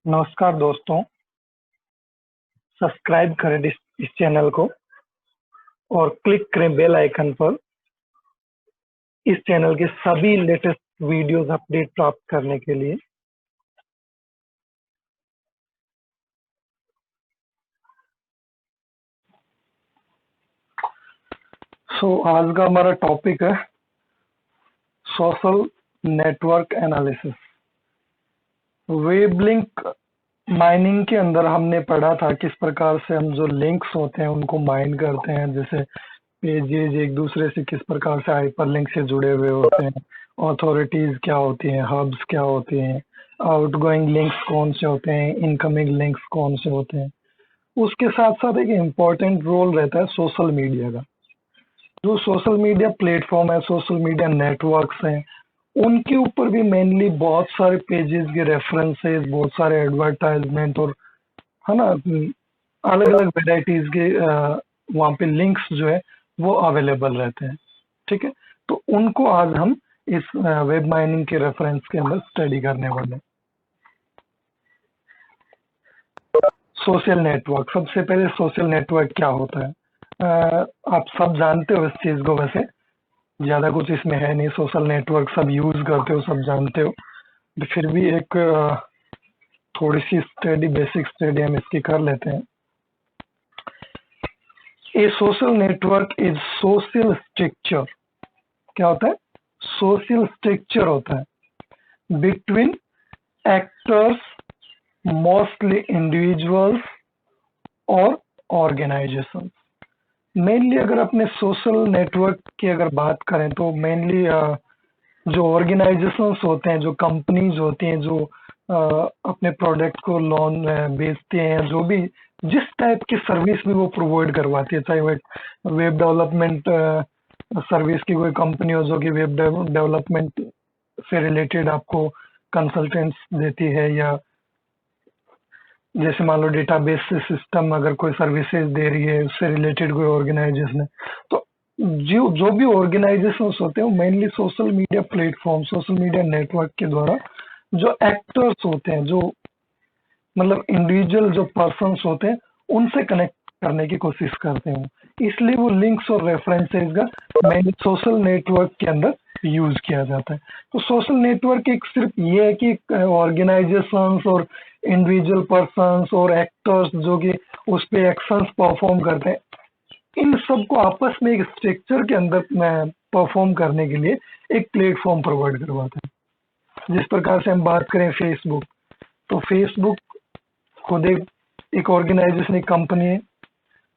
नमस्कार दोस्तों, सब्सक्राइब करें इस चैनल को और क्लिक करें बेल आइकन पर इस चैनल के सभी लेटेस्ट वीडियोस अपडेट प्राप्त करने के लिए। आज का हमारा टॉपिक है social network analysis. Web link mining के अंदर हमने पढ़ा था किस प्रकार से हम जो लिंक्स होते हैं उनको माइन करते हैं, जैसे पेजेज एक दूसरे से किस प्रकार से हाइपरलिंक से जुड़े हुए होते हैं, अथॉरिटीज क्या होती हैं, हब्स क्या होते हैं, आउटगोइंग लिंक्स कौन से होते हैं, इनकमिंग लिंक्स कौन से होते हैं। उसके साथ साथ एक इम्पोर्टेंट रोल रहता है सोशल मीडिया का। जो सोशल मीडिया प्लेटफॉर्म है, सोशल मीडिया नेटवर्क्स हैं, उनके ऊपर भी मेनली बहुत सारे पेजेस के रेफरेंसेस, बहुत सारे एडवर्टाइजमेंट और है ना अलग अलग वेराइटीज के वहाँ पे लिंक्स जो है वो अवेलेबल रहते हैं। ठीक है, तो उनको आज हम इस वेब माइनिंग के रेफरेंस के अंदर स्टडी करने वाले हैं। सोशल नेटवर्क, सबसे पहले सोशल नेटवर्क क्या होता है? आप सब जानते हो इस चीज को, वैसे ज्यादा कुछ इसमें है नहीं, सोशल नेटवर्क सब यूज करते हो, सब जानते हो, फिर भी एक थोड़ी सी स्टडी, बेसिक स्टडी हम इसकी कर लेते हैं। A social network is social structure. क्या होता है? सोशल स्ट्रक्चर होता है बिटवीन एक्टर्स, मोस्टली इंडिविजुअल्स और ऑर्गेनाइजेशन। मेनली अगर अपने सोशल नेटवर्क की अगर बात करें तो मेनली जो ऑर्गेनाइजेशंस होते हैं, जो कंपनीज होती हैं, जो अपने प्रोडक्ट को लॉन्च बेचते हैं, जो भी जिस टाइप की सर्विस भी वो प्रोवाइड करवाती है, चाहे वो वेब डेवलपमेंट सर्विस की कोई कंपनी हो जो कि वेब डेवलपमेंट से रिलेटेड आपको कंसल्टेंट्स देती है, या जैसे मान लो डेटाबेस सिस्टम अगर कोई सर्विसेज दे रही है, उससे रिलेटेड कोई ऑर्गेनाइजेशन है, तो जो जो भी ऑर्गेनाइजेशन होते हैं वो mainly social media platform, social media network के द्वारा जो एक्टर्स होते हैं, जो मतलब इंडिविजुअल जो पर्सन्स होते हैं, उनसे कनेक्ट करने की कोशिश करते हैं। इसलिए वो लिंक्स और रेफरेंसेस का मेन सोशल नेटवर्क के अंदर यूज किया जाता है। तो सोशल नेटवर्क एक सिर्फ ये है कि ऑर्गेनाइजेशंस और इंडिविजुअल पर्सन्स और एक्टर्स जो कि उस पे एक्शंस परफॉर्म करते हैं, इन सबको आपस में एक स्ट्रक्चर के अंदर परफॉर्म करने के लिए एक प्लेटफॉर्म प्रोवाइड करवाता है। जिस प्रकार से हम बात करें फेसबुक, तो फेसबुक खुद एक ऑर्गेनाइजेशन, एक कंपनी है।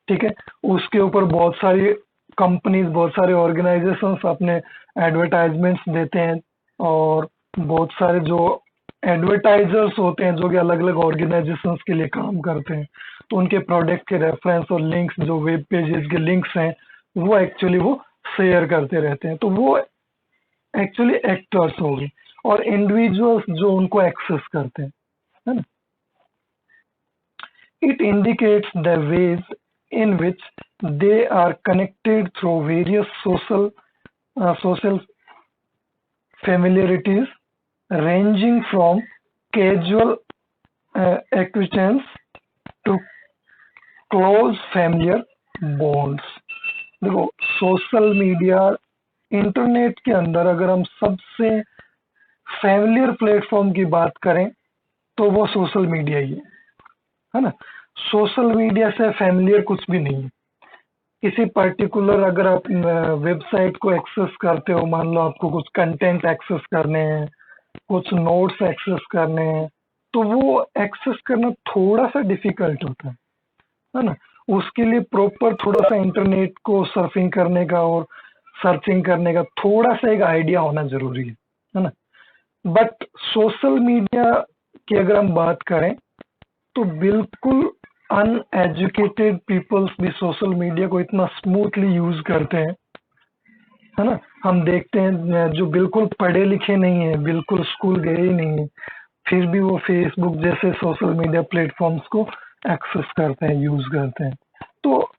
ठीक है, उसके ऊपर बहुत सारी कंपनीज, बहुत सारे ऑर्गेनाइजेशंस अपने एडवर्टाइजमेंट्स देते हैं, और बहुत सारे जो एडवर्टाइजर्स होते हैं जो कि अलग अलग ऑर्गेनाइजेशंस के लिए काम करते हैं, तो उनके प्रोडक्ट के रेफरेंस और लिंक्स, जो वेब पेजेस के लिंक्स हैं, वो एक्चुअली वो शेयर करते रहते हैं। तो वो एक्चुअली एक्टर्स हो गए, और इंडिविजुअल्स जो उनको एक्सेस करते हैं, है ना। It indicates the ways in which they are connected through various social familiarities, ranging from casual acquaintance to close familiar bonds। देखो, सोशल मीडिया, इंटरनेट के अंदर अगर हम सबसे फैमिलियर प्लेटफॉर्म की बात करें तो वो सोशल मीडिया ही है ना। सोशल मीडिया से फैमिलियर कुछ भी नहीं है। किसी पर्टिकुलर अगर आप वेबसाइट को एक्सेस करते हो, मान लो आपको कुछ कंटेंट एक्सेस करने हैं, कुछ नोट्स एक्सेस करने हैं, तो वो एक्सेस करना थोड़ा सा डिफिकल्ट होता है ना। उसके लिए प्रॉपर थोड़ा सा इंटरनेट को सर्फिंग करने का और सर्चिंग करने का थोड़ा सा एक आइडिया होना जरूरी है ना। बट सोशल मीडिया की अगर हम बात करें तो बिल्कुल अनएजुकेटेड पीपल्स भी सोशल मीडिया को इतना स्मूथली यूज करते हैं, है ना। हम देखते हैं जो बिल्कुल पढ़े लिखे नहीं है, बिल्कुल स्कूल गए ही नहीं है, फिर भी वो फेसबुक जैसे सोशल मीडिया प्लेटफॉर्म्स को एक्सेस करते हैं, यूज करते हैं। तो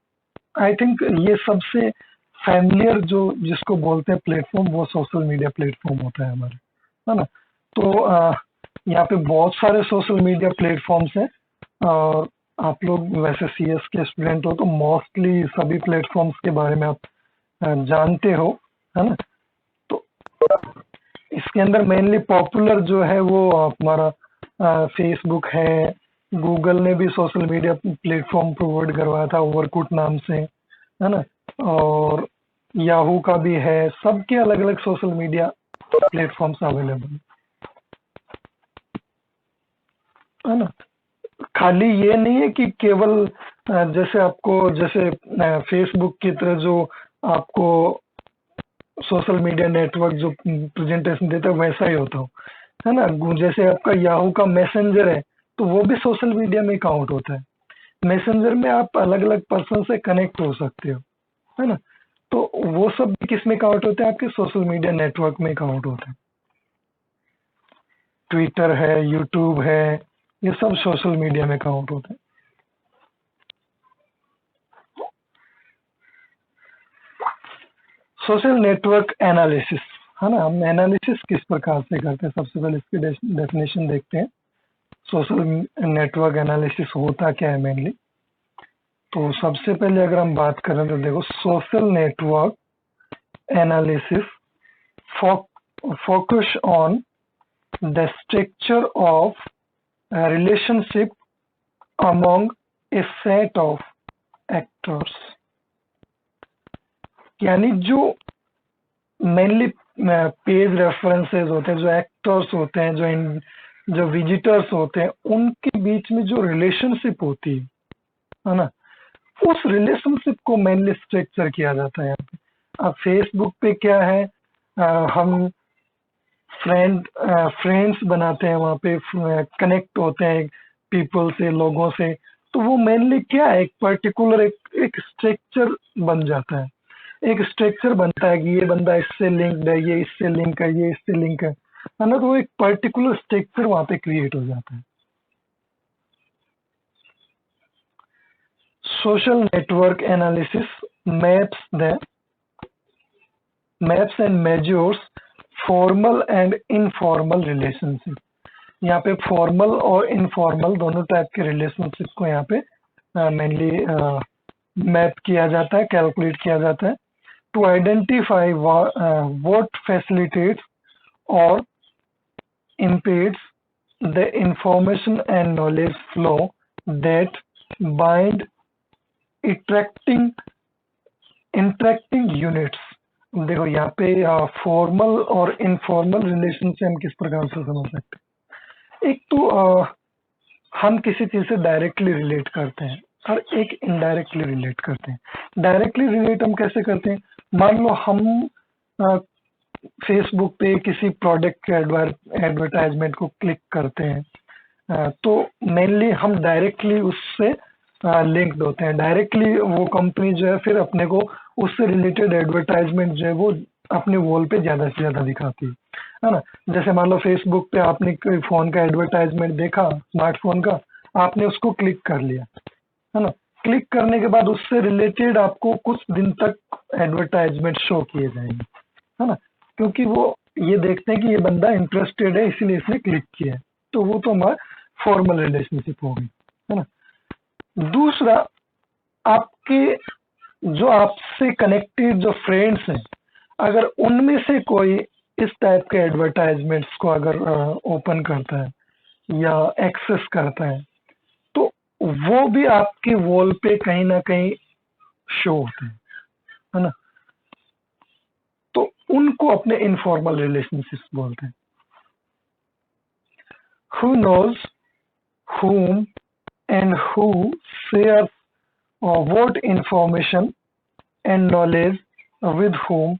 आई थिंक ये सबसे फैमिलियर जो जिसको बोलते हैं प्लेटफॉर्म, वो सोशल मीडिया प्लेटफॉर्म होता है हमारे, है ना। तो यहाँ पे बहुत सारे सोशल मीडिया प्लेटफॉर्म्स हैं, और आप लोग वैसे सीएस के स्टूडेंट हो तो मोस्टली सभी प्लेटफॉर्म्स के बारे में आप जानते हो, है ना। तो इसके अंदर मेनली पॉपुलर जो है वो हमारा फेसबुक है। गूगल ने भी सोशल मीडिया प्लेटफॉर्म प्रोवाइड करवाया था ओवरकुट नाम से, है ना। और याहू का भी है, सबके अलग अलग सोशल मीडिया प्लेटफॉर्म्स अवेलेबल है ना। खाली ये नहीं है कि केवल जैसे आपको जैसे फेसबुक की तरह जो आपको सोशल मीडिया नेटवर्क जो प्रेजेंटेशन देता है वैसा ही होता हो, है ना। जैसे आपका याहू का मैसेंजर है तो वो भी सोशल मीडिया में काउंट होता है। मैसेंजर में आप अलग अलग पर्सन से कनेक्ट हो सकते हो, है ना। तो वो सब किस में काउंट होते हैं? आपके सोशल मीडिया नेटवर्क में काउंट होते हैं। ट्विटर है, यूट्यूब है, ये सब सोशल मीडिया में काउंट होते हैं। सोशल नेटवर्क एनालिसिस, है ना। हम एनालिसिस किस प्रकार से करते हैं, सबसे पहले इसकी डेफिनेशन देखते हैं। सोशल नेटवर्क एनालिसिस होता क्या है मेनली। तो सबसे पहले अगर हम बात करें तो देखो, social network analysis focus on the structure of relationship among A set of actors. यानी जो मेनली पेज रेफरेंसेस होते हैं, जो एक्टर्स होते हैं, जो विजिटर्स होते हैं, उनके बीच में जो रिलेशनशिप होती है ना, उस रिलेशनशिप को मेनली स्ट्रक्चर किया जाता है यहाँ पे। अब फेसबुक पे क्या है, हम फ्रेंड्स बनाते हैं, वहाँ पे कनेक्ट होते हैं पीपल से, लोगों से। तो वो मेनली क्या है, एक पर्टिकुलर एक स्ट्रक्चर बन जाता है। एक स्ट्रक्चर बनता है कि ये बंदा इससे लिंक्ड है, ये इससे लिंक है, ये इससे लिंक है ना। तो वो एक पर्टिकुलर स्ट्रक्चर वहां पे क्रिएट हो जाता है। Social network analysis maps and measures formal and informal relationship. यहाँ पे फॉर्मल और इनफॉर्मल दोनों टाइप के रिलेशनशिप को यहाँ पे मेनली मैप किया जाता है, कैलकुलेट किया जाता है, to identify what facilitates or impedes the information and knowledge flow that bind interacting units। देखो यहाँ पे फॉर्मल और इनफॉर्मल रिलेशन से हम किस प्रकार से समझ सकते हैं। एक तो हम किसी चीज से डायरेक्टली रिलेट करते हैं और एक इनडायरेक्टली रिलेट करते हैं। डायरेक्टली रिलेट हम कैसे करते हैं? मान लो हम फेसबुक पे किसी प्रोडक्ट के एडवर्टाइजमेंट को क्लिक करते हैं, तो मेनली हम डायरेक्टली उससे लिंक्ड होते हैं। डायरेक्टली वो कंपनी जो है फिर अपने को उससे रिलेटेड एडवर्टाइजमेंट जो है वो अपने वॉल पे ज्यादा से ज्यादा दिखाती है ना। जैसे मान लो फेसबुक पे आपने कोई फोन का एडवर्टाइजमेंट देखा, स्मार्टफोन का, आपने उसको क्लिक कर लिया, है ना। क्लिक करने के बाद उससे रिलेटेड आपको कुछ दिन तक एडवर्टाइजमेंट शो किए जाएंगे, है ना। क्योंकि वो ये देखते हैं कि ये बंदा इंटरेस्टेड है, इसीलिए इसने क्लिक किया है। तो वो तो हमारा फॉर्मल रिलेशनशिप हो गई, है ना। दूसरा, आपके जो आपसे कनेक्टेड जो फ्रेंड्स हैं, अगर उनमें से कोई इस टाइप के एडवर्टाइजमेंट्स को अगर ओपन करता है या एक्सेस करता है, तो वो भी आपके वॉल पे कहीं ना कहीं शो होते हैं, है ना। तो उनको अपने इनफॉर्मल रिलेशनशिप्स बोलते हैं। Who knows whom and who shares what information and knowledge with whom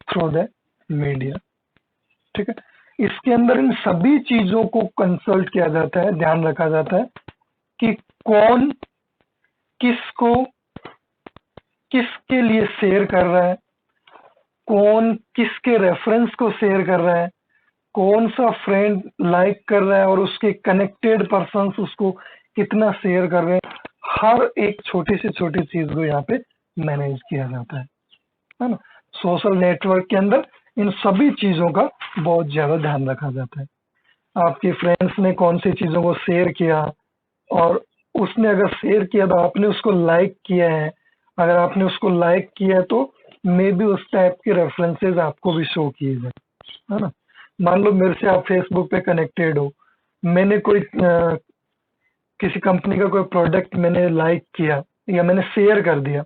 through the media। ठीक है, इसके अंदर इन सभी चीजों को कंसल्ट किया जाता है, ध्यान रखा जाता है कि कौन किसको किसके लिए शेयर कर रहा है, कौन किसके रेफरेंस को शेयर कर रहा है, कौन सा फ्रेंड लाइक कर रहा है और उसके कनेक्टेड पर्सन्स उसको कितना शेयर कर रहे हैं। हर एक छोटी से छोटी चीज को यहाँ पे मैनेज किया जाता है ना। सोशल नेटवर्क के अंदर इन सभी चीजों का बहुत ज्यादा ध्यान रखा जाता है। आपके फ्रेंड्स ने कौन सी चीज़ों को शेयर किया, और उसने अगर शेयर किया तो आपने उसको लाइक किया है। अगर आपने उसको लाइक किया है तो मे बी उस टाइप के रेफरेंसेस आपको भी शो किए जाए, है ना। मान लो मेरे से आप फेसबुक पे कनेक्टेड हो, मैंने कोई किसी कंपनी का कोई प्रोडक्ट मैंने लाइक किया या मैंने शेयर कर दिया,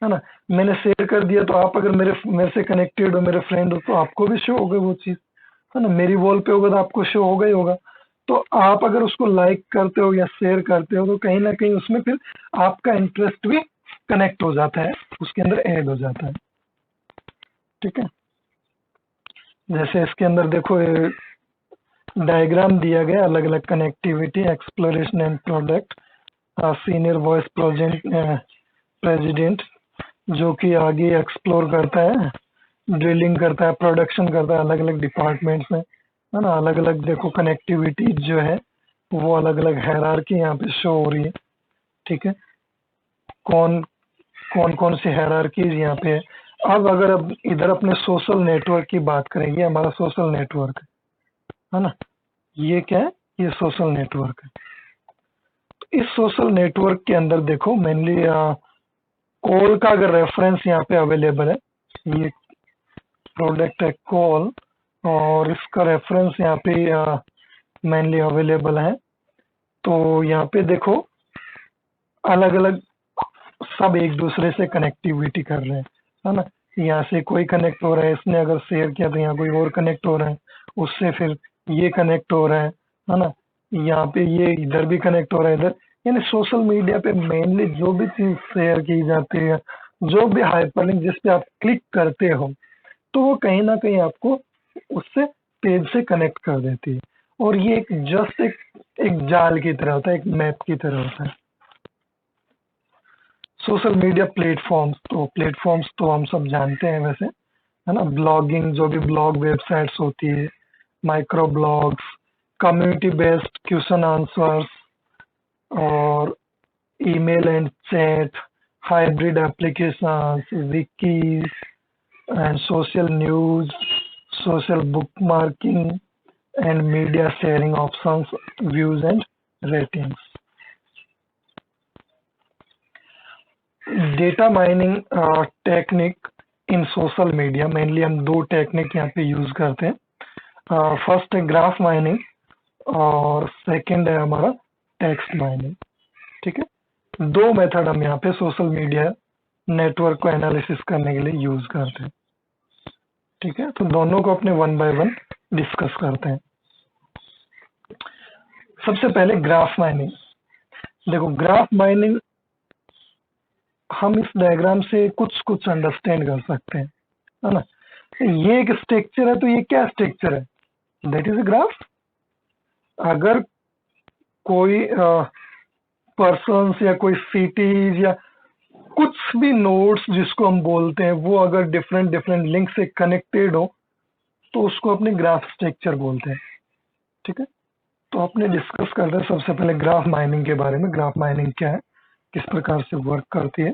है ना। मैंने शेयर कर दिया तो आप अगर मेरे से कनेक्टेड हो, मेरे फ्रेंड हो, तो आपको भी शो होगा वो चीज़, है ना। मेरी वॉल पे होगा तो आपको शो होगा ही होगा। तो आप अगर उसको लाइक करते हो या शेयर करते हो तो कहीं ना कहीं उसमें फिर आपका इंटरेस्ट भी कनेक्ट हो जाता है, उसके अंदर ऐड हो जाता है। ठीक है, जैसे इसके अंदर देखो डायग्राम दिया गया, अलग अलग connectivity, exploration and product, senior voice project president, जो कि आगे एक्सप्लोर करता है, ड्रिलिंग करता है, प्रोडक्शन करता है, अलग अलग डिपार्टमेंट्स में, है ना। अलग अलग देखो कनेक्टिविटी जो है वो अलग अलग हायरार्की यहाँ पे शो हो रही है। ठीक है, कौन कौन कौन सी हायरार्कीज यहाँ पे है। अब इधर अपने सोशल नेटवर्क की बात करेंगे, हमारा सोशल नेटवर्क है ना। ये क्या है, ये सोशल नेटवर्क है। तो इस सोशल नेटवर्क के अंदर देखो मेनली कॉल का अगर रेफरेंस यहाँ पे अवेलेबल है, ये प्रोडक्ट है कॉल, और इसका रेफरेंस यहाँ पे मेनली अवेलेबल है। तो यहाँ पे देखो अलग अलग सब एक दूसरे से कनेक्टिविटी कर रहे हैं, है ना। यहाँ से कोई कनेक्ट हो रहा है, इसने अगर शेयर किया तो यहाँ कोई और कनेक्ट हो रहा है, उससे फिर ये कनेक्ट हो रहा है ना। यहाँ पे ये इधर भी कनेक्ट हो रहा है, इधर। यानी सोशल मीडिया पे मेनली जो भी चीज शेयर की जाती है, जो भी हाइपरलिंक जिस पे आप क्लिक करते हो, तो वो कहीं ना कहीं आपको उससे पेज से कनेक्ट कर देती है। और ये एक जस्ट एक जाल की तरह होता है, एक मैप की तरह होता है। सोशल मीडिया प्लेटफॉर्म्स तो हम सब जानते हैं वैसे, है ना। ब्लॉगिंग, जो भी ब्लॉग वेबसाइट्स होती है, micro blogs, community based question answers, और email and chat, hybrid applications, wikis and social news, social bookmarking and media sharing options, views and ratings. Data mining technique in social media, mainly हम दो technique यहाँ पे use करते हैं। First है graph mining, और second है हमारा टेक्स्ट माइनिंग। ठीक है, दो मेथड हम यहाँ पे सोशल मीडिया नेटवर्क को एनालिसिस करने के लिए यूज करते हैं। ठीक है, तो दोनों को अपने वन बाय वन डिस्कस करते हैं। सबसे पहले ग्राफ माइनिंग। देखो ग्राफ माइनिंग हम इस डायग्राम से कुछ कुछ अंडरस्टैंड कर सकते हैं, है ना। ये एक स्ट्रक्चर है, तो ये क्या स्ट्रक्चर है, दैट इज अ ग्राफ। अगर कोई पर्सन्स या कोई सिटीज या कुछ भी नोड्स जिसको हम बोलते हैं, वो अगर डिफरेंट डिफरेंट लिंक से कनेक्टेड हो तो उसको अपने ग्राफ स्ट्रक्चर बोलते हैं। ठीक है, तो अपने डिस्कस करते हैं सबसे पहले ग्राफ माइनिंग के बारे में। ग्राफ माइनिंग क्या है, किस प्रकार से वर्क करती है।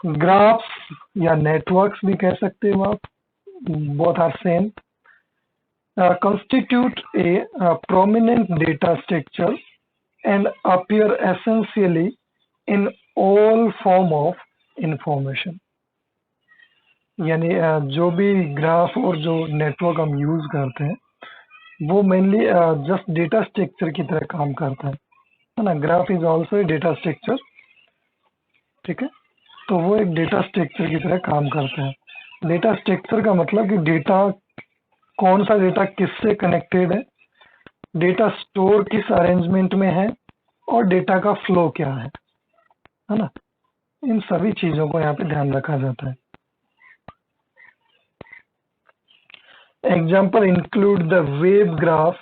ग्राफ्स या नेटवर्क्स भी कह सकते हो आप, both are same, constitute a prominent data structure and appear essentially in all form of information। यानी जो भी ग्राफ और जो नेटवर्क हम यूज करते हैं वो मेनली जस्ट डेटा स्ट्रक्चर की तरह काम करता है ना। Graph is also a data structure. ठीक है, तो वो एक डेटा स्ट्रक्चर की तरह काम करता है। डेटा स्ट्रक्चर का मतलब कि डेटा, कौन सा डेटा किससे कनेक्टेड है, डेटा स्टोर किस अरेंजमेंट में है, और डेटा का फ्लो क्या है ना। इन सभी चीजों को यहाँ पे ध्यान रखा जाता है। Example include the web graph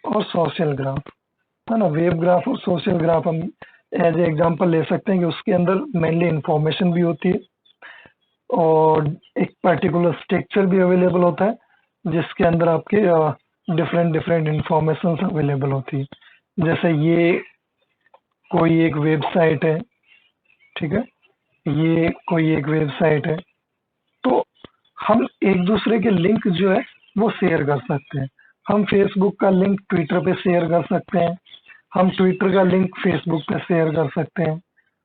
और सोशल ग्राफ, है ना। वेब ग्राफ और सोशल ग्राफ हम एज एग्जाम्पल ले सकते हैं कि उसके अंदर मेनली इंफॉर्मेशन भी होती है और एक पर्टिकुलर स्ट्रक्चर भी अवेलेबल होता है जिसके अंदर आपके डिफरेंट डिफरेंट इंफॉर्मेशन अवेलेबल होती है। जैसे ये कोई एक वेबसाइट है, ठीक है, ये कोई एक वेबसाइट है, तो हम एक दूसरे के लिंक जो है वो शेयर कर सकते हैं। हम फेसबुक का लिंक ट्विटर पे शेयर कर सकते हैं, हम ट्विटर का लिंक फेसबुक पे शेयर कर सकते हैं,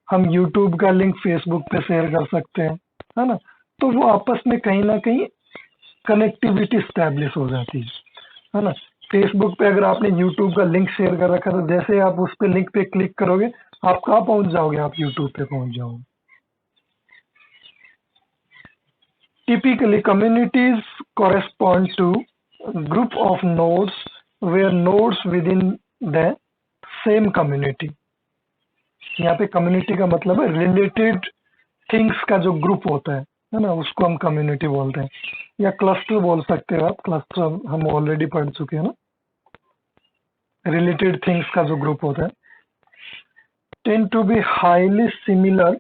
हम यूट्यूब का लिंक फेसबुक पे शेयर कर सकते हैं, है ना। तो वो आपस में कहीं ना कहीं कनेक्टिविटी स्टैब्लिश हो जाती है ना। फेसबुक पे अगर आपने यूट्यूब का लिंक शेयर कर रखा है तो जैसे आप उस पे लिंक पे क्लिक करोगे आप कहाँ पहुंच जाओगे, आप यूट्यूब पे पहुंच जाओगे। Typically communities correspond to a group of nodes where nodes within the same community, यहाँ पे कम्युनिटी का मतलब है रिलेटेड थिंग्स का जो ग्रुप होता है ना, उसको हम कम्युनिटी बोलते हैं, या क्लस्टर बोल सकते हो आप। क्लस्टर हम ऑलरेडी पढ़ चुके हैं ना, रिलेटेड थिंग्स का जो ग्रुप होता है। Tend to be highly similar,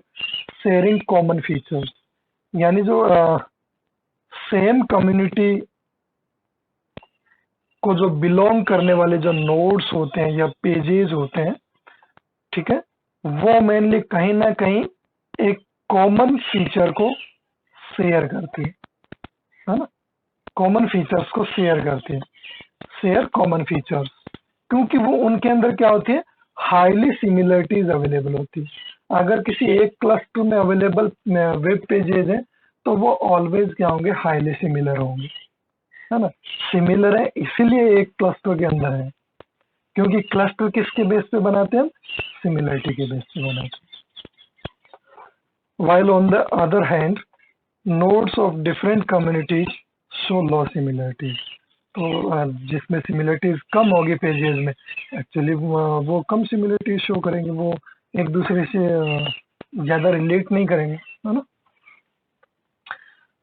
sharing common features, यानी जो सेम कम्युनिटी को जो बिलोंग करने वाले जो नोड्स होते हैं या पेजेस होते हैं, ठीक है, वो मेनली कहीं ना कहीं एक कॉमन फीचर को शेयर करती है ना, कॉमन फीचर्स को शेयर करती है, शेयर कॉमन फीचर्स, क्योंकि वो उनके अंदर क्या होती है, हाईली सिमिलरिटीज अवेलेबल होती है। अगर किसी एक क्लस्टर में अवेलेबल वेब पेजेस हैं तो वो ऑलवेज क्या होंगे, हाईली सिमिलर होंगे, है ना। सिमिलर है इसीलिए एक क्लस्टर के अंदर है, क्योंकि क्लस्टर किसके बेस पे बनाते हैं, सिमिलरिटी के बेस पे बनाते हैं। While on the other hand, nodes of different communities show low similarities. तो जिसमें सिमिलरिटीज कम होगी पेजेस में, एक्चुअली वो कम सिमिलरिटीज शो करेंगे, वो एक दूसरे से ज्यादा रिलेट नहीं करेंगे, है ना।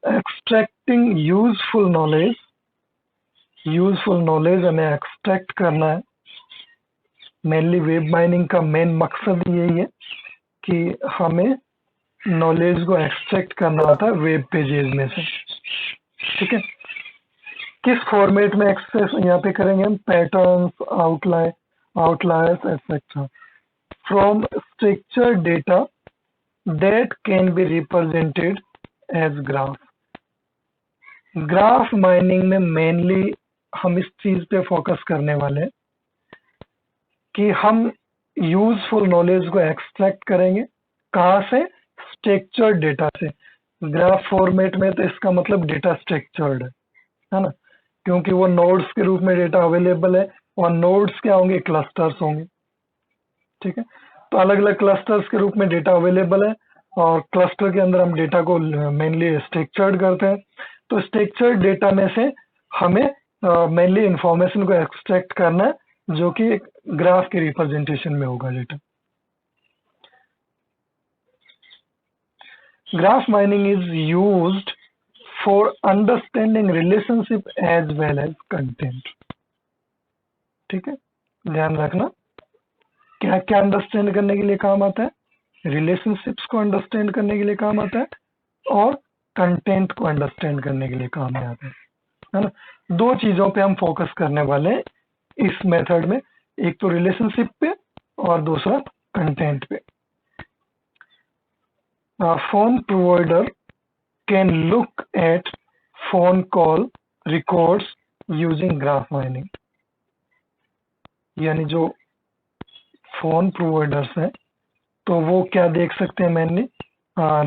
एक्सट्रैक्टिंग यूजफुल नॉलेज हमें एक्सट्रैक्ट करना है। मेनली वेब माइनिंग का मेन मकसद यही है कि हमें नॉलेज को एक्सट्रैक्ट करना होता है वेब पेजेस में से, ठीक है। किस फॉर्मेट में एक्सेस यहाँ पे करेंगे हम, patterns, outliers etcetera, from structure data that can be represented as graph. Graph mining में मेनली हम इस चीज पे फोकस करने वाले हैं कि हम यूजफुल नॉलेज को एक्सट्रैक्ट करेंगे, कहाँ से, स्ट्रक्चर्ड डेटा से। ग्राफ फॉर्मेट में तो इसका मतलब डेटा स्ट्रक्चर्ड है ना, क्योंकि वो नोड्स के रूप में डेटा अवेलेबल है, और नोड्स क्या होंगे, क्लस्टर्स होंगे, ठीक है। तो अलग अलग क्लस्टर्स के रूप में डेटा अवेलेबल है, और क्लस्टर के अंदर हम डेटा को मेनली स्ट्रक्चर्ड करते हैं। तो स्ट्रक्चर्ड डेटा में से हमें मेनली इंफॉर्मेशन को एक्सट्रैक्ट करना है, जो कि एक ग्राफ के रिप्रेजेंटेशन में होगा data. Graph mining is used for understanding relationship as well as content, ठीक है, ध्यान रखना क्या क्या अंडरस्टैंड करने के लिए काम आता है, रिलेशनशिप्स को अंडरस्टैंड करने के लिए काम आता है, और कंटेंट को अंडरस्टैंड करने के लिए काम में आता है ना। दो चीजों पे हम फोकस करने वाले हैं इस मेथड में, एक तो रिलेशनशिप पे और दूसरा कंटेंट पे। phone provider can look at phone call records using graph mining, यानी जो फोन प्रोवाइडर्स हैं तो वो क्या देख सकते हैं, मैंने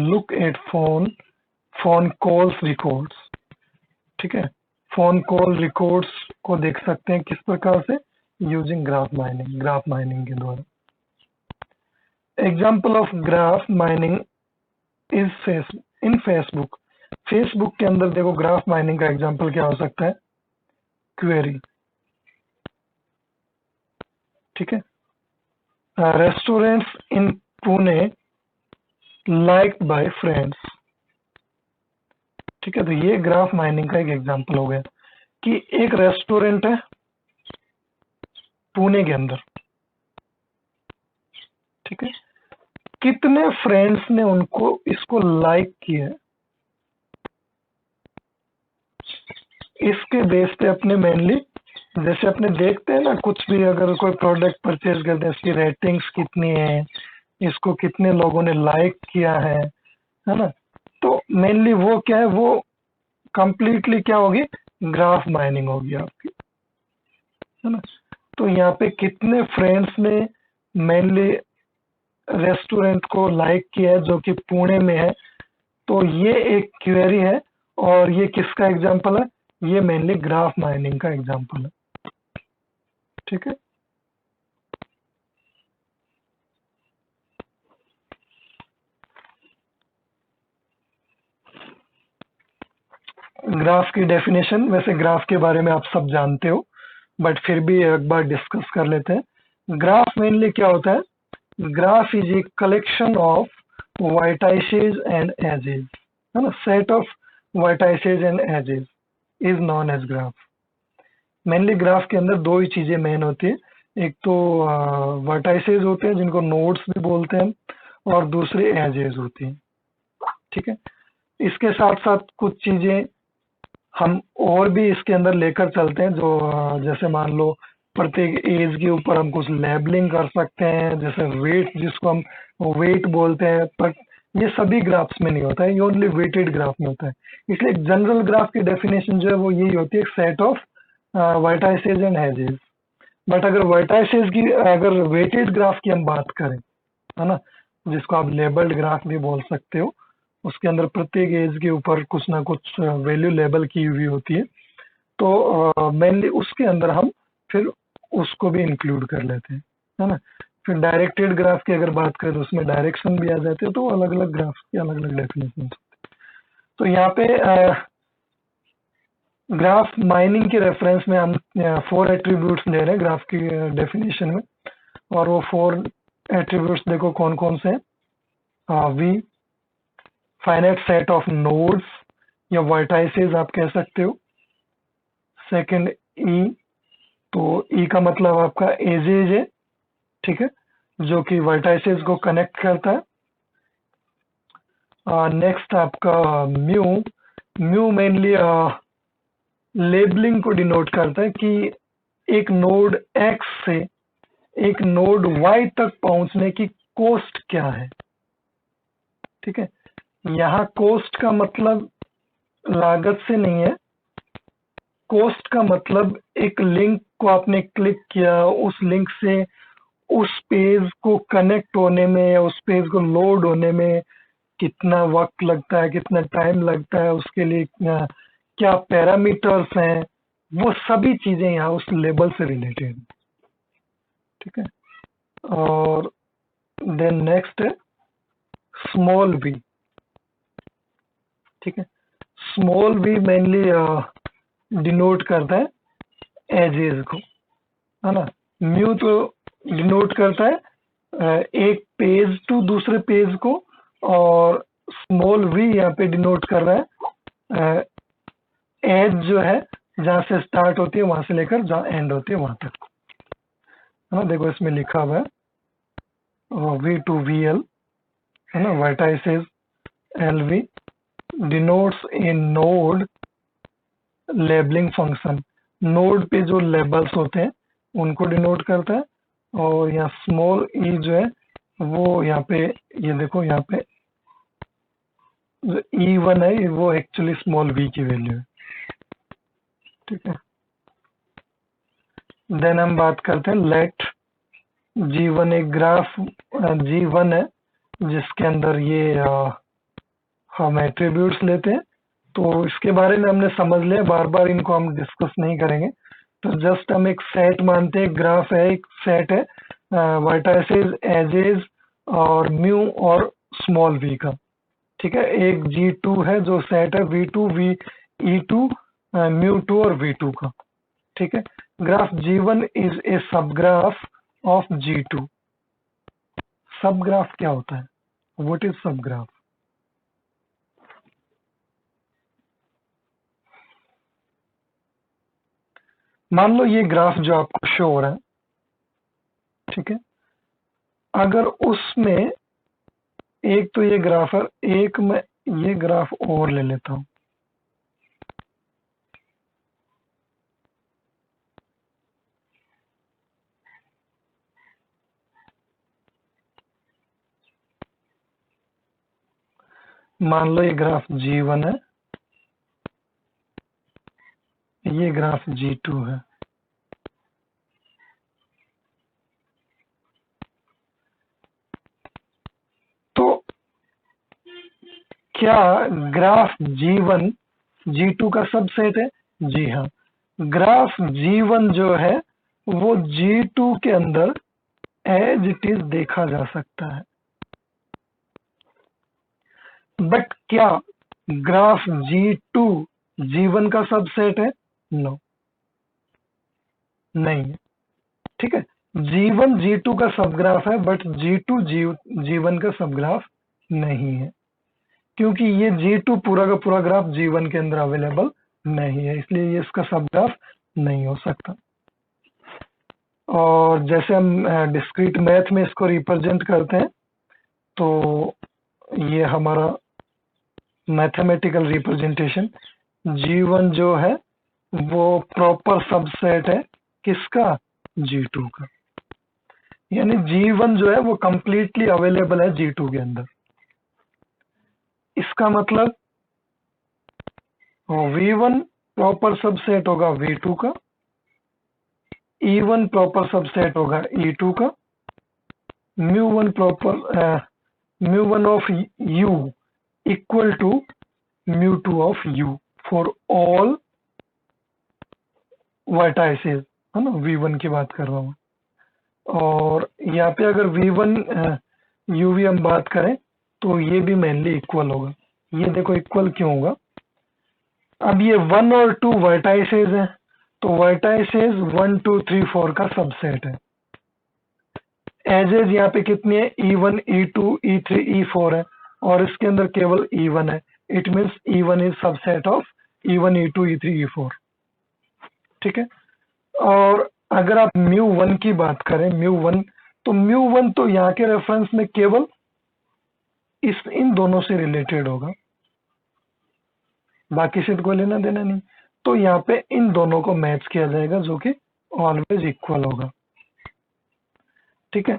look at phone calls records, ठीक है, फोन कॉल रिकॉर्ड्स को देख सकते हैं किस प्रकार से, यूजिंग ग्राफ माइनिंग के द्वारा। Example of graph mining is in Facebook के अंदर देखो ग्राफ माइनिंग का एग्जांपल क्या हो सकता है, क्वेरी, ठीक है। Restaurants in Pune liked by friends, ठीक है। तो ये ग्राफ माइनिंग का एक एग्जांपल हो गया कि एक रेस्टोरेंट है पुणे के अंदर, ठीक है, कितने फ्रेंड्स ने उनको इसको लाइक किया, इसके बेस पे अपने मेनली, जैसे अपने देखते हैं ना कुछ भी, अगर कोई प्रोडक्ट परचेज करते हैं इसकी रेटिंग्स कितनी है, इसको कितने लोगों ने लाइक किया है ना। तो मेनली वो क्या है, वो कंप्लीटली क्या होगी, ग्राफ माइनिंग होगी आपकी, है ना। तो यहाँ पे कितने फ्रेंड्स ने मेनली रेस्टोरेंट को लाइक किया है जो कि पुणे में है, तो ये एक क्वेरी है। और ये किसका एग्जांपल है? ये मेनली ग्राफ माइनिंग का एग्जांपल है, ठीक है। ग्राफ की डेफिनेशन, वैसे ग्राफ के बारे में आप सब जानते हो, बट फिर भी एक बार डिस्कस कर लेते हैं। ग्राफ मेनली क्या होता है? Graph is a collection of vertices and edges, है ना। Set of vertices and edges is known as graph. Mainly graph के अंदर दो ही चीजें मेन होती है, एक तो वर्टाइसेस होते हैं जिनको नोड्स भी बोलते हैं, और दूसरे एजेस होती हैं, ठीक है। इसके साथ साथ कुछ चीजें हम और भी इसके अंदर लेकर चलते हैं, जो जैसे मान लो प्रत्येक एज के ऊपर हम कुछ लेबलिंग कर सकते हैं, जैसे वेट जिसको हम वेट बोलते हैं, बट ये सभी ग्राफ्स में नहीं होता है, ये ओनली वेटेड ग्राफ में होता है। इसलिए जनरल ग्राफ की डेफिनेशन जो है वो यही होती है, set of vertices and edges. But अगर वर्टाइसेस की, अगर वेटेड ग्राफ की हम बात करें, है ना, जिसको आप लेबल्ड ग्राफ भी बोल सकते हो, उसके अंदर प्रत्येक एज के ऊपर कुछ ना कुछ वैल्यू लेबल की हुई होती है, तो मेनली उसके अंदर हम फिर उसको भी इंक्लूड कर लेते हैं, है ना। फिर डायरेक्टेड ग्राफ की अगर बात करें तो उसमें डायरेक्शन भी आ जाते हैं, तो अलग अलग ग्राफ की अलग अलग डेफिनेशन। तो यहाँ पे ग्राफ माइनिंग के रेफरेंस में हम 4 एट्रीब्यूट्स ले रहे हैं ग्राफ की डेफिनेशन में, और वो 4 एट्रीब्यूट्स देखो कौन कौन से हैं। V, finite set of nodes या वर्टाइसेस आप कह सकते हो। सेकंड ई, तो ई का मतलब आपका एजेज है, ठीक है, जो कि वर्टाइसेस को कनेक्ट करता है। नेक्स्ट आपका म्यू, म्यू मेनली लेबलिंग को डिनोट करता है कि एक नोड एक्स से एक नोड वाई तक पहुंचने की कॉस्ट क्या है, ठीक है। यहाँ कॉस्ट का मतलब लागत से नहीं है, कॉस्ट का मतलब एक लिंक को आपने क्लिक किया, उस लिंक से उस पेज को कनेक्ट होने में या उस पेज को लोड होने में कितना वक्त लगता है, कितना टाइम लगता है, उसके लिए क्या पैरामीटर्स हैं, वो सभी चीजें यहाँ उस लेबल से रिलेटेड, ठीक है। और देन नेक्स्ट है स्मॉल वी, ठीक है। स्मॉल वी मेनली डिनोट करता है एजेस को, है ना। म्यू तो डिनोट करता है एक पेज टू दूसरे पेज को, और स्मॉल वी यहाँ पे डिनोट कर रहा है एज जो है जहाँ से स्टार्ट होती है वहां से लेकर जहाँ एंड होती है वहां तक, है ना। देखो इसमें लिखा हुआ है वी टू वी एल, है ना, वर्टाइसेस एल वी डिनोट्स ए नोड लेबलिंग फंक्शन। नोड पे जो लेबल्स होते हैं उनको डिनोट करता है। और यहाँ स्मॉल ई जो है वो यहाँ पे, ये देखो यहाँ पे जो E1 है वो एक्चुअली स्मॉल v की वैल्यू है, ठीक है। देन हम बात करते हैं लेट G1, एक ग्राफ G1 है जिसके अंदर ये हम एट्रीब्यूट्स लेते हैं। तो इसके बारे में हमने समझ लिया, बार बार इनको हम डिस्कस नहीं करेंगे। तो जस्ट हम एक सेट मानते हैं, ग्राफ है, एक सेट है वर्टाइसेस, एजेस और म्यू और स्मॉल v का, ठीक है। एक G2 है जो सेट है V2 V E2 म्यू2 और V2 का, ठीक है। Graph G1 is a subgraph of G2। Subgraph क्या होता है? What is subgraph? मान लो ये ग्राफ जो आपको शो हो रहा है, ठीक है, अगर उसमें एक तो ये ग्राफ है, एक मैं ये ग्राफ और ले लेता हूं, मान लो ये ग्राफ G1 है, ये ग्राफ G2 है। तो क्या ग्राफ G1 G2 का सबसेट है? जी हाँ, ग्राफ G1 जो है वो G2 के अंदर एज इट इज देखा जा सकता है। बट क्या ग्राफ G2 G1 का सबसेट है? नो, नहीं है। ठीक है, G1 G2 का सबग्राफ है बट G2 G1 का सबग्राफ नहीं है, क्योंकि ये G2 पूरा का पूरा ग्राफ G1 के अंदर अवेलेबल नहीं है, इसलिए ये इसका सबग्राफ नहीं हो सकता। और जैसे हम डिस्क्रीट मैथ में इसको रिप्रेजेंट करते हैं, तो ये हमारा मैथमेटिकल रिप्रेजेंटेशन G1 जो है वो प्रॉपर सबसेट है किसका? G2 का। यानी G1 जो है वो कंप्लीटली अवेलेबल है G2 के अंदर। इसका मतलब V1 प्रॉपर सबसेट होगा V2 का, E1 प्रॉपर सबसेट होगा E2 का, mu1 of U equal to mu2 of U for all vertices, है ना, V1 की बात कर रहा हूँ। और यहाँ पे अगर V1 UV हम बात करें तो ये भी मेनली इक्वल होगा। ये देखो इक्वल क्यों होगा? अब ये 1 और 2 वर्टाइसेस हैं, तो वर्टाइसेस 1 2 3 4 का सबसेट है। एजेस यहाँ पे कितनी है? E1 E2 E3 E4 है, और इसके अंदर केवल E1 है। It means E1 is subset of E1 E2 E3 E4। ठीक है, और अगर आप mu1 की बात करें, mu1, तो mu1 तो यहाँ के रेफरेंस में केवल इन दोनों से रिलेटेड होगा, बाकी से तो कोई लेना देना नहीं। तो यहाँ पे इन दोनों को मैच किया जाएगा जो कि ऑलवेज इक्वल होगा। ठीक है,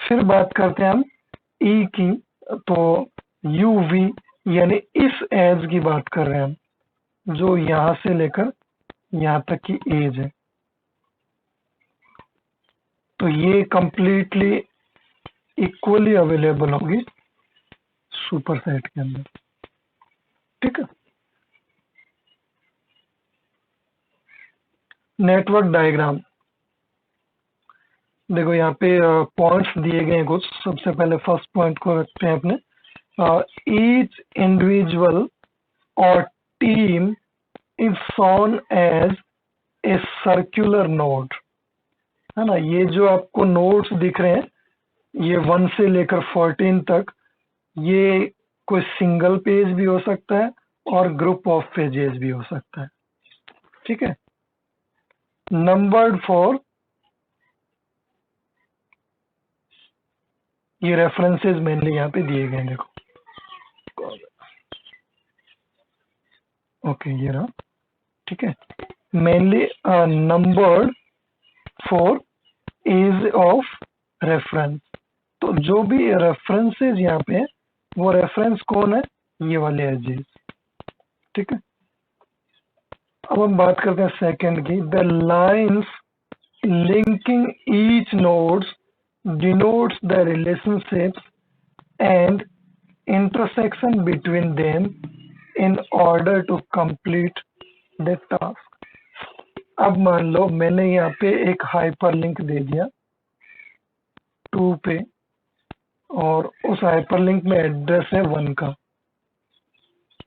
फिर बात करते हैं हम E की, तो UV यानी इस एज की बात कर रहे हैं हम, जो यहां से लेकर यहां तक की एज है। तो ये कंप्लीटली इक्वली अवेलेबल होगी सुपरसेट के अंदर। ठीक है, नेटवर्क डायग्राम देखो, यहाँ पे पॉइंट्स दिए गए हैं कुछ। सबसे पहले फर्स्ट पॉइंट को रखते हैं अपने, ईच इंडिविजुअल और team is shown as a circular node, है ना। ये जो आपको नोड्स दिख रहे हैं, ये 1 से लेकर 14 तक, ये कोई सिंगल पेज भी हो सकता है और ग्रुप ऑफ पेजेस भी हो सकता है। ठीक है, नंबर्ड फॉर, ये रेफरेंसेस मेनली यहाँ पे दिए गए हैं, देखो। ओके, ये रहा। ठीक है, mainly numbered for ease of reference. तो जो भी रेफरेंसेस यहाँ पे है, वो रेफरेंस कौन है? ये वाले एजेस। ठीक है, अब हम बात करते हैं सेकंड की, the lines linking each nodes denotes the relationships and intersection between them in order to complete the task। अब मान लो मैंने यहाँ पे एक हाइपरलिंक दे दिया 2 पे, और उस हाइपरलिंक में एड्रेस है 1 का।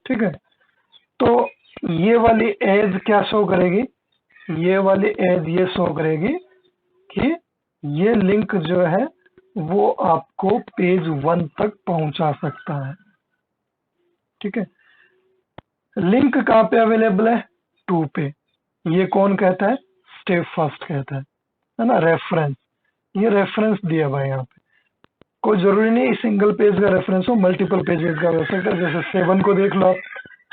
ठीक है, तो ये वाली एज क्या शो करेगी? ये वाली एज ये शो करेगी कि ये लिंक जो है वो आपको पेज 1 तक पहुंचा सकता है। ठीक है, लिंक कहाँ पे अवेलेबल है? 2 पे। ये कौन कहता है? स्टेप फर्स्ट कहता है ना, रेफरेंस। ये रेफरेंस दिया भाई यहाँ पे, कोई जरूरी नहीं सिंगल पेज का रेफरेंस हो, मल्टीपल पेजेस का हो सकता है। जैसे 7 को देख लो,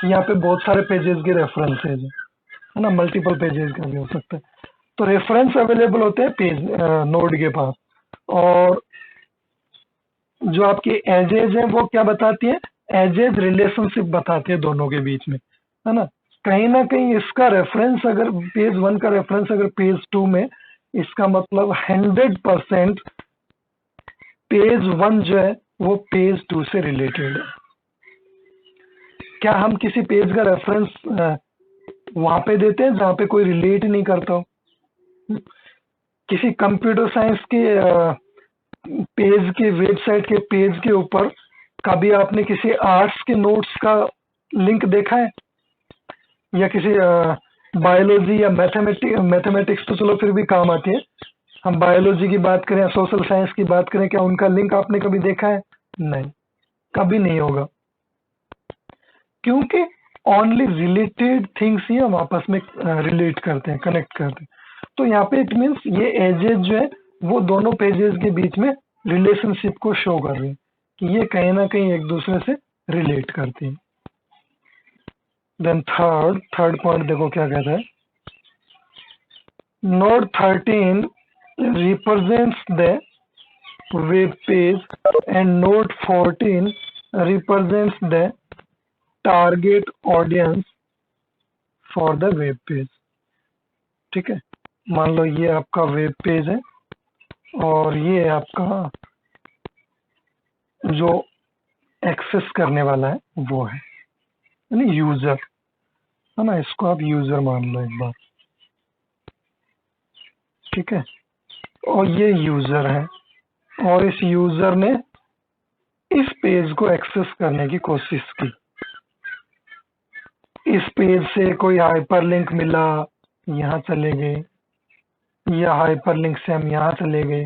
यहाँ पे बहुत सारे पेजेस के रेफरेंसेज है ना, मल्टीपल पेजेस का भी हो सकता है। तो रेफरेंस अवेलेबल होते हैं पेज नोड के पास, और जो आपकी एजेज है वो क्या बताती है? एजेज रिलेशनशिप बताती है दोनों के बीच में, है ना। कहीं ना कहीं इसका रेफरेंस अगर पेज 1 का रेफरेंस अगर पेज 2 में, इसका मतलब 100% पेज 1 जो है वो पेज 2 से रिलेटेड है। क्या हम किसी पेज का रेफरेंस वहां पे देते हैं जहां पे कोई रिलेट नहीं करता हो? किसी कंप्यूटर साइंस के पेज के, वेबसाइट के पेज के ऊपर कभी आपने किसी आर्ट्स के नोट्स का लिंक देखा है? या किसी बायोलॉजी या मैथमेटिक्स तो चलो फिर भी काम आती है, हम बायोलॉजी की बात करें, सोशल साइंस की बात करें, क्या उनका लिंक आपने कभी देखा है? नहीं, कभी नहीं होगा, क्योंकि ओनली रिलेटेड थिंग्स ही हम आपस में रिलेट करते हैं, कनेक्ट करते हैं। तो यहाँ पे इट मीन्स ये एजेस जो है वो दोनों पेजेस के बीच में रिलेशनशिप को शो कर रही है कि ये कहीं ना कहीं एक दूसरे से रिलेट करती है। देन थर्ड पॉइंट देखो क्या कहता है। Node 13 represents the web page and node 14 represents the target audience for the web page। ठीक है, मान लो ये आपका वेब पेज है और ये आपका जो एक्सेस करने वाला है वो है, यानी यूजर है ना, इसको आप यूजर मान लो एक बार। ठीक है, और ये यूजर है और इस यूजर ने इस पेज को एक्सेस करने की कोशिश की। इस पेज से कोई हाइपरलिंक मिला, यहाँ चले गए, या हाइपरलिंक से हम यहाँ चले गए।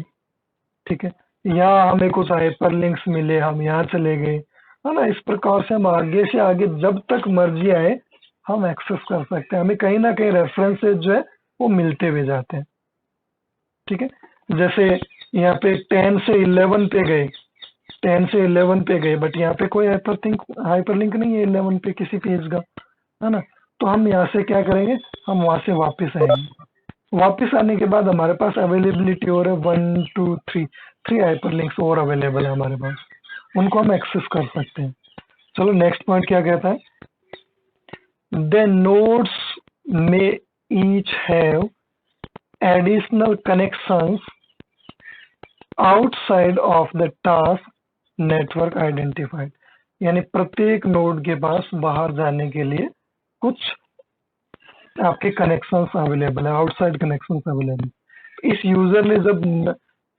ठीक है, यहाँ हमें कुछ हाइपरलिंक्स मिले, हम यहाँ चले गए, है ना। इस प्रकार से हम आगे से आगे जब तक मर्जी आए हम एक्सेस कर सकते हैं। हमें कहीं ना कहीं रेफरेंसेस जो है वो मिलते हुए जाते हैं। ठीक है, जैसे यहाँ पे 10 से 11 पे गए, 10 से 11 पे गए, बट यहाँ पे कोई हाइपरलिंक नहीं है 11 पे किसी पेज का, है ना। तो हम यहाँ से क्या करेंगे, हम वहां से वापस आएंगे। वापस आने के बाद हमारे पास अवेलेबिलिटी और है 1 2 3 हाइपरलिंक्स और अवेलेबल है हमारे पास, उनको हम एक्सेस कर सकते हैं। चलो नेक्स्ट पॉइंट क्या कहता है। द नोड्स में each have additional connections outside of the task network identified, यानी प्रत्येक नोड के पास बाहर जाने के लिए कुछ आपके कनेक्शंस अवेलेबल है, आउटसाइड कनेक्शंस अवेलेबल। इस यूजर ने जब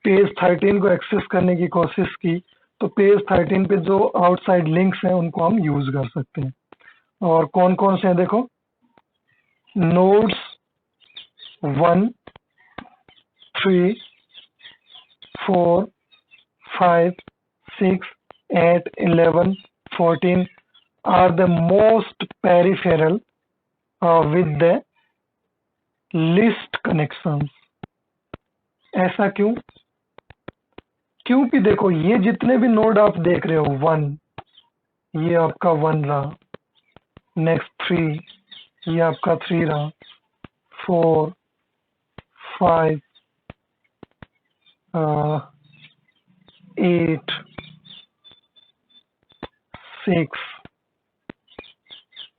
पेज 13 को एक्सेस करने की कोशिश की तो पेज 13 पे जो आउटसाइड लिंक्स हैं उनको हम यूज कर सकते हैं। और कौन कौन से हैं देखो, nodes 1 3 4 5 6 8 11 14 are the most peripheral with the least connections। ऐसा क्यों? क्योंकि देखो ये जितने भी नोड आप देख रहे हो, 1 ये आपका 1 रहा, नेक्स्ट 3 ये आपका 3 रहा, 4 5 8 6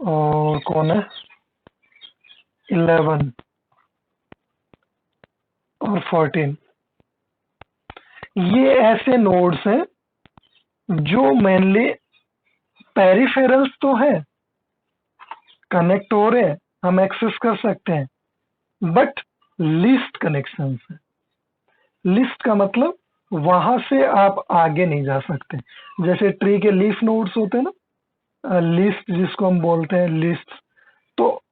और कौन है 11 और 14। ये ऐसे नोड्स हैं जो मेनली पेरिफेरल्स तो है, कनेक्ट हो रहे हैं, हम एक्सेस कर सकते हैं, बट लिस्ट कनेक्शंस है। लिस्ट का मतलब वहां से आप आगे नहीं जा सकते। जैसे ट्री के लीफ नोड्स होते हैं ना, लिस्ट जिसको हम बोलते हैं लिस्ट, तो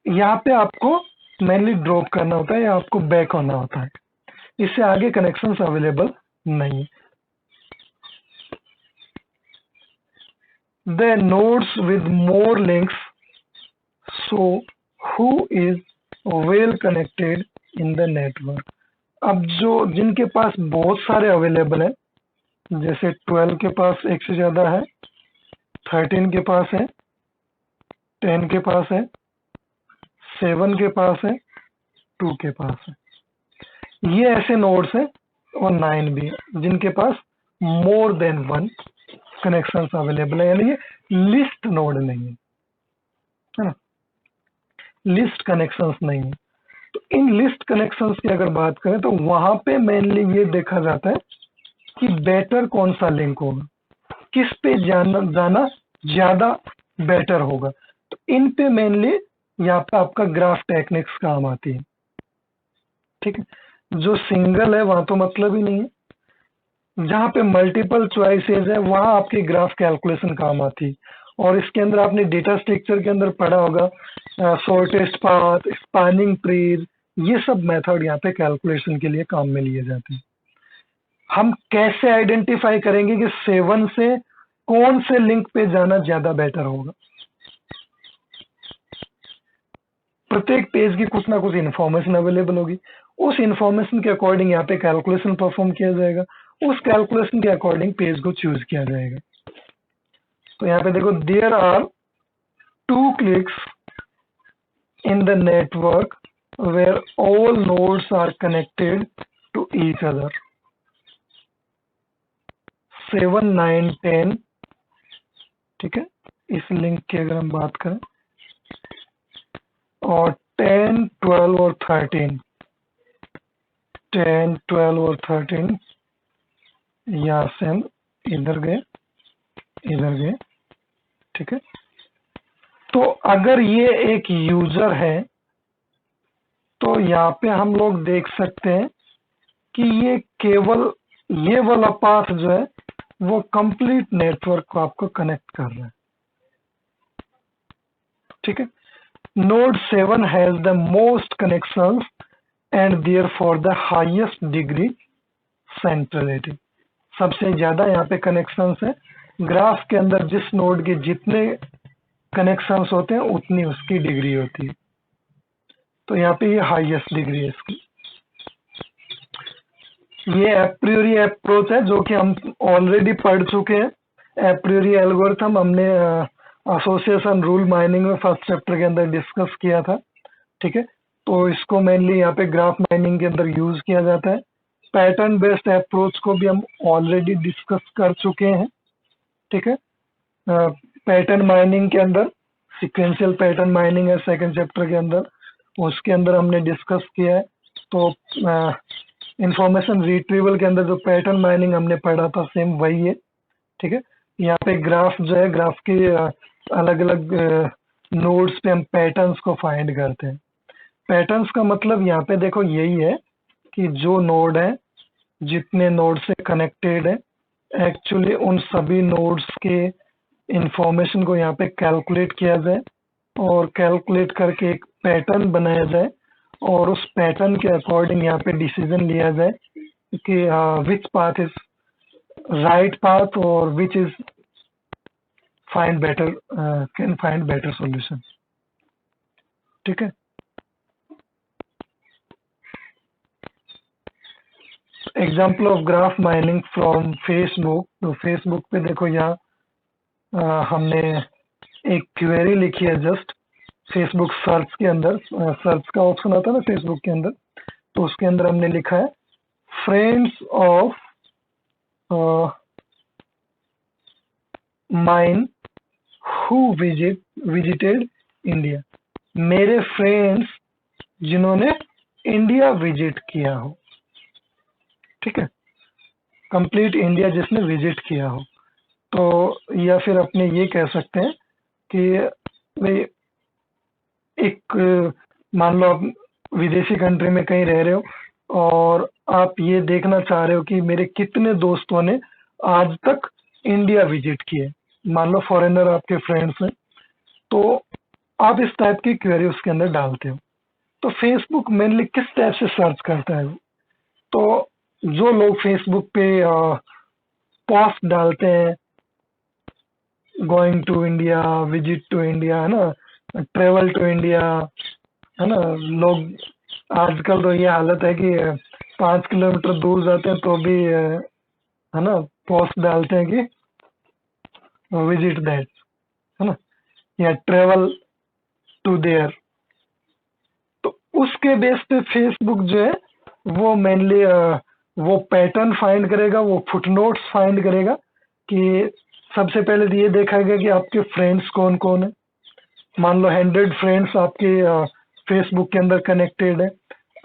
यहाँ पे आपको मेनली ड्रॉप करना होता है या आपको बैक होना होता है, इससे आगे कनेक्शंस अवेलेबल नहीं। The nodes with more links show who is well connected in the network। अब जो जिनके पास बहुत सारे अवेलेबल है, जैसे 12 के पास एक से ज्यादा है, 13 के पास है, 10 के पास है, 7 के पास है, 2 के पास है, ये ऐसे नोड्स हैं। और 9 भी है जिनके पास मोर देन 1 कनेक्शंस अवेलेबल है, यानी ये लिस्ट नोड नहीं है, है ना। लिस्ट कनेक्शंस नहीं है। तो इन लिस्ट कनेक्शंस की अगर बात करें तो वहां पे मेनली ये देखा जाता है कि बेटर कौन सा लिंक होगा, किस पे जाना जाना ज्यादा बेटर होगा। तो इन पे मेनली यहाँ पे आपका ग्राफ टेक्निक्स काम आती है। ठीक है, जो सिंगल है वहां तो मतलब ही नहीं है। जहाँ पे मल्टीपल चॉइसेस है वहां आपकी ग्राफ कैलकुलेशन काम आती है। और इसके अंदर आपने डेटा स्ट्रक्चर के अंदर पढ़ा होगा शॉर्टेस्ट पाथ, स्पैनिंग ट्रीज, ये सब मेथड यहाँ पे कैलकुलेशन के लिए काम में लिए जाते हैं। हम कैसे आइडेंटिफाई करेंगे कि 7 से कौन से लिंक पे जाना ज्यादा बेटर होगा? प्रत्येक पेज की कुछ ना कुछ इन्फॉर्मेशन अवेलेबल होगी, उस इन्फॉर्मेशन के अकॉर्डिंग यहाँ पे कैलकुलेशन परफॉर्म किया जाएगा, उस कैलकुलेशन के अकॉर्डिंग पेज को चूज किया जाएगा। तो यहाँ पे देखो, there are 2 cliques in the network where all nodes are connected to each other. 7, 9, 10, ठीक है, इस लिंक की अगर हम बात करें, और 10, 12 और 13, 10, 12 और 13 यहाँ से हम इधर गए, इधर गए। ठीक है, तो अगर ये एक यूजर है तो यहाँ पे हम लोग देख सकते हैं कि ये केवल ये वाला पाथ जो है वो कंप्लीट नेटवर्क को आपको कनेक्ट कर रहा है। ठीक है, node 7 has the most connections and therefore the highest degree centrality. सबसे ज्यादा यहाँ पे कनेक्शंस है। ग्राफ के अंदर जिस नोड के जितने कनेक्शंस होते हैं उतनी उसकी डिग्री होती है। तो यहाँ पे ये हाईएस्ट डिग्री है इसकी। ये एप्रियोरी अप्रोच है जो कि हम ऑलरेडी पढ़ चुके हैं। एप्रियोरी एल्गोरिथम हमने एसोसिएशन रूल माइनिंग में फर्स्ट चैप्टर के अंदर डिस्कस किया था। ठीक है, तो इसको मेनली यहाँ पे ग्राफ माइनिंग के अंदर यूज किया जाता है। पैटर्न बेस्ड अप्रोच को भी हम ऑलरेडी डिस्कस कर चुके हैं। ठीक है, पैटर्न माइनिंग के अंदर सिक्वेंशियल पैटर्न माइनिंग है सेकंड चैप्टर के अंदर, उसके अंदर हमने डिस्कस किया है। तो इंफॉर्मेशन रिट्रीवल के अंदर जो पैटर्न माइनिंग हमने पढ़ा था सेम वही है। ठीक है, यहाँ पे ग्राफ जो है, ग्राफ के अलग अलग नोड्स पे हम पैटर्न्स को फाइंड करते हैं। पैटर्न्स का मतलब यहाँ पे देखो यही है कि जो नोड है, जितने नोड से कनेक्टेड है, एक्चुअली उन सभी नोड्स के इंफॉर्मेशन को यहाँ पे कैलकुलेट किया जाए और कैलकुलेट करके एक पैटर्न बनाया जाए और उस पैटर्न के अकॉर्डिंग यहाँ पे डिसीजन लिया जाए कि which path is right path और which is find better, can find better solution. ठीक है, example of graph mining from Facebook. तो फेसबुक पे देखो यहाँ हमने एक क्वेरी लिखी है जस्ट फेसबुक सर्च के अंदर, सर्च का ऑप्शन आता है ना फेसबुक के अंदर, तो उसके अंदर हमने लिखा है friends of mine who visited India. मेरे फ्रेंड्स जिन्होंने इंडिया विजिट किया हो। ठीक है, कंप्लीट इंडिया जिसने विजिट किया हो। तो या फिर अपने ये कह सकते हैं कि भाई एक मान लो आप विदेशी कंट्री में कहीं रह रहे हो और आप ये देखना चाह रहे हो कि मेरे कितने दोस्तों ने आज तक इंडिया विजिट किए। मान लो फॉरेनर आपके फ्रेंड्स हैं, तो आप इस टाइप की क्वेरी उसके अंदर डालते हो। तो फेसबुक मेनली किस टाइप से सर्च करता है? तो जो लोग फेसबुक पे पोस्ट डालते हैं, going to India, visit to India, है ना, ट्रेवल टू इंडिया, है ना, लोग आजकल तो ये हालत है कि 5 किलोमीटर दूर जाते हैं तो भी है ना पोस्ट डालते हैं कि विजिट दैट, है ना, या ट्रेवल टू देयर। तो उसके बेस पे फेसबुक जो है वो मेनली वो पैटर्न फाइंड करेगा, वो फुटनोट्स फाइंड करेगा कि सबसे पहले तो ये देखा गया कि आपके फ्रेंड्स कौन कौन है। मान लो 100 फ्रेंड्स आपके फेसबुक के अंदर कनेक्टेड है।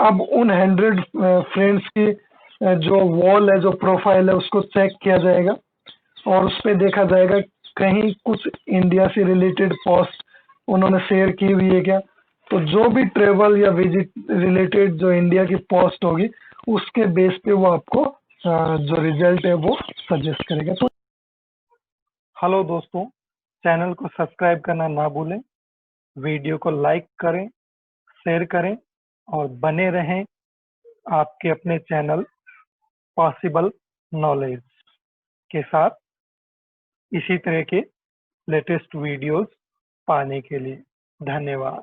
अब उन 100 फ्रेंड्स की जो वॉल है, जो प्रोफाइल है, उसको चेक किया जाएगा और उस पे देखा जाएगा कहीं कुछ इंडिया से रिलेटेड पोस्ट उन्होंने शेयर की हुई है क्या। तो जो भी ट्रेवल या विजिट रिलेटेड जो इंडिया की पोस्ट होगी, उसके बेस पे वो आपको जो रिजल्ट है वो सजेस्ट करेगा। तो हेलो दोस्तों, चैनल को सब्सक्राइब करना ना भूलें, वीडियो को लाइक करें, शेयर करें और बने रहें आपके अपने चैनल पॉसिबल नॉलेज के साथ इसी तरह के लेटेस्ट वीडियोस पाने के लिए। धन्यवाद।